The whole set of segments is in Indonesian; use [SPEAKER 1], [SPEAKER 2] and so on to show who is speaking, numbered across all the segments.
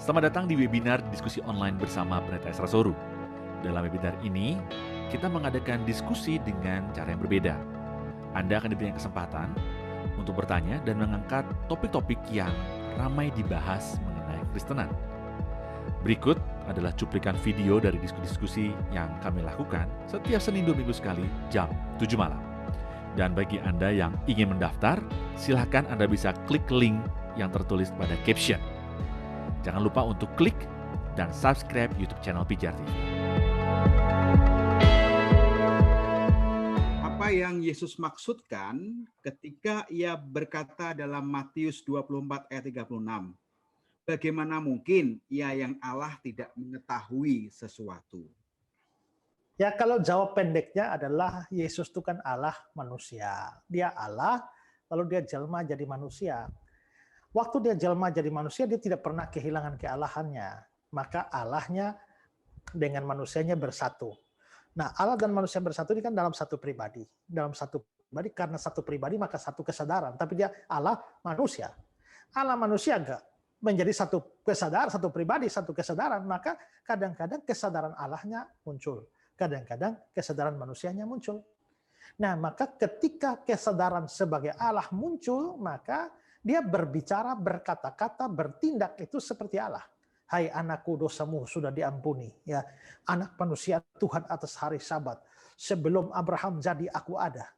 [SPEAKER 1] Selamat datang di webinar diskusi online bersama Pendeta Esra Soru. Dalam webinar ini, kita mengadakan diskusi dengan cara yang berbeda. Anda akan diberikan kesempatan untuk bertanya dan mengangkat topik-topik yang ramai dibahas mengenai Kristenan. Berikut adalah cuplikan video dari diskusi-diskusi yang kami lakukan setiap Senin 2 minggu sekali jam 7 malam. Dan bagi Anda yang ingin mendaftar, silakan Anda bisa klik link yang tertulis pada caption. Jangan lupa untuk klik dan subscribe YouTube channel Pijar TV.
[SPEAKER 2] Apa yang Yesus maksudkan ketika ia berkata dalam Matius 24 ayat 36, bagaimana mungkin ia yang Allah tidak mengetahui sesuatu?
[SPEAKER 3] Ya, kalau jawab pendeknya adalah Yesus itu kan Allah manusia. Dia Allah, lalu dia jelma jadi manusia. Waktu dia jelma jadi manusia, dia tidak pernah kehilangan kealahannya. Maka Allahnya dengan manusianya bersatu. Nah, Allah dan manusia bersatu ini kan dalam satu pribadi. Dalam satu pribadi, karena satu pribadi maka satu kesadaran. Tapi dia Allah manusia. Allah manusia enggak menjadi satu kesadaran, satu pribadi, satu kesadaran. Maka kadang-kadang kesadaran Allahnya muncul. Kadang-kadang kesadaran manusianya muncul. Nah, maka ketika kesadaran sebagai Allah muncul, maka dia berbicara, berkata-kata, bertindak itu seperti Allah. Hai anakku, dosamu sudah diampuni. Ya, anak manusia Tuhan atas hari Sabat. Sebelum Abraham jadi aku ada.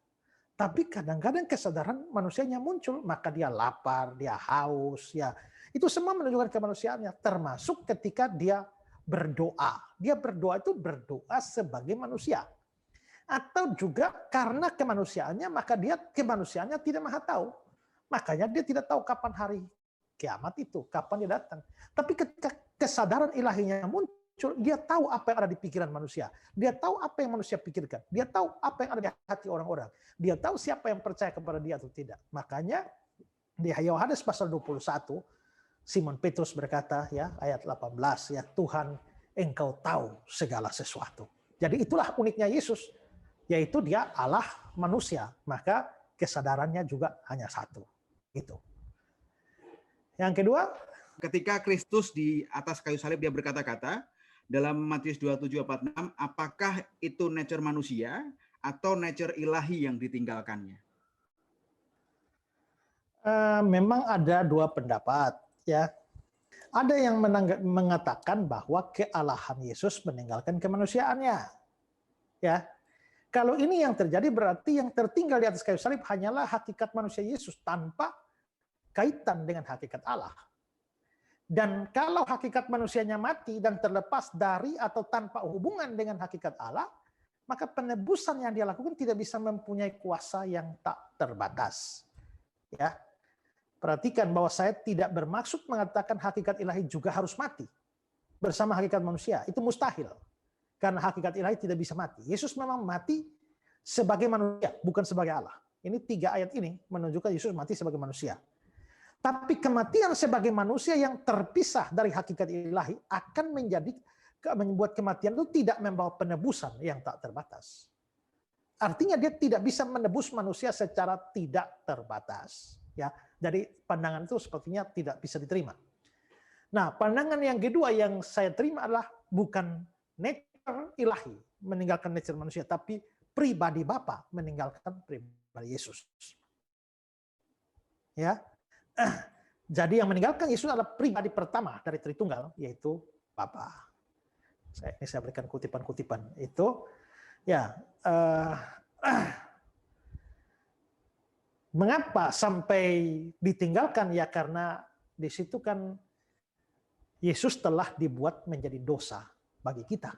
[SPEAKER 3] Tapi kadang-kadang kesadaran manusianya muncul, maka dia lapar, dia haus. Ya, itu semua menunjukkan kemanusiaannya. Termasuk ketika dia berdoa. Dia berdoa itu berdoa sebagai manusia. Atau juga karena kemanusiaannya, maka dia kemanusiaannya tidak maha tahu. Makanya dia tidak tahu kapan hari kiamat itu, kapan dia datang. Tapi ketika kesadaran ilahinya muncul, dia tahu apa yang ada di pikiran manusia. Dia tahu apa yang manusia pikirkan. Dia tahu apa yang ada di hati orang-orang. Dia tahu siapa yang percaya kepada dia atau tidak. Makanya di Yohanes pasal 21, Simon Petrus berkata, ya ayat 18, ya Tuhan, Engkau tahu segala sesuatu. Jadi itulah uniknya Yesus, yaitu dia Allah manusia. Maka kesadarannya juga hanya satu. Itu. Yang kedua,
[SPEAKER 2] ketika Kristus di atas kayu salib dia berkata-kata dalam Matius 27:46, apakah itu nature manusia atau nature ilahi yang ditinggalkannya?
[SPEAKER 3] Memang ada dua pendapat, ya. Ada yang mengatakan bahwa kealahan Yesus meninggalkan kemanusiaannya. Ya. Kalau ini yang terjadi berarti yang tertinggal di atas kayu salib hanyalah hakikat manusia Yesus tanpa kaitan dengan hakikat Allah. Dan kalau hakikat manusianya mati dan terlepas dari atau tanpa hubungan dengan hakikat Allah, maka penebusan yang dia lakukan tidak bisa mempunyai kuasa yang tak terbatas. Ya. Perhatikan bahwa saya tidak bermaksud mengatakan hakikat ilahi juga harus mati bersama hakikat manusia. Itu mustahil. Karena hakikat ilahi tidak bisa mati. Yesus memang mati sebagai manusia, bukan sebagai Allah. Ini 3 ayat ini menunjukkan Yesus mati sebagai manusia. Tapi kematian sebagai manusia yang terpisah dari hakikat ilahi akan membuat kematian itu tidak membawa penebusan yang tak terbatas. Artinya dia tidak bisa menebus manusia secara tidak terbatas. Ya, jadi pandangan itu sepertinya tidak bisa diterima. Nah, pandangan yang kedua yang saya terima adalah bukan nature ilahi meninggalkan nature manusia, tapi pribadi Bapa meninggalkan pribadi Yesus. Ya, jadi yang meninggalkan Yesus adalah pribadi pertama dari Tritunggal, yaitu Bapa. Saya berikan kutipan-kutipan itu. Ya, mengapa sampai ditinggalkan? Ya karena di situ kan Yesus telah dibuat menjadi dosa bagi kita.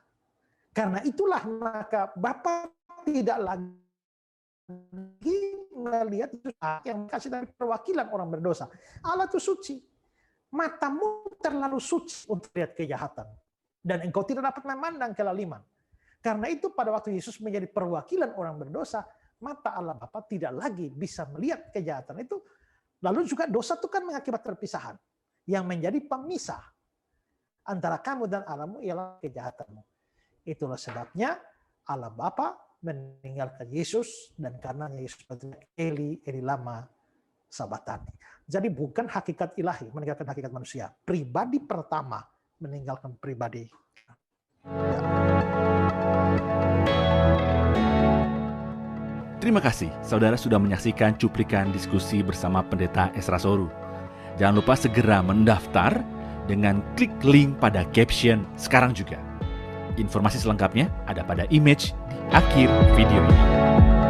[SPEAKER 3] Karena itulah maka Bapa tidak lagi melihat itu yang kasih dari perwakilan orang berdosa. Allah itu suci. Matamu terlalu suci untuk lihat kejahatan. Dan engkau tidak dapat memandang kelaliman. Karena itu pada waktu Yesus menjadi perwakilan orang berdosa, mata Allah Bapa tidak lagi bisa melihat kejahatan itu. Lalu juga dosa itu kan mengakibat perpisahan. Yang menjadi pemisah antara kamu dan Allahmu ialah kejahatanmu. Itulah sebabnya Allah Bapa meninggalkan Yesus, dan karena Yesus berkata, Eli, Eli lama sabatani. Jadi bukan hakikat ilahi meninggalkan hakikat manusia. Pribadi pertama meninggalkan pribadi.
[SPEAKER 1] Terima kasih saudara sudah menyaksikan cuplikan diskusi bersama Pendeta Esra Soru. Jangan lupa segera mendaftar dengan klik link pada caption sekarang juga. Informasi selengkapnya ada pada image di akhir video ini.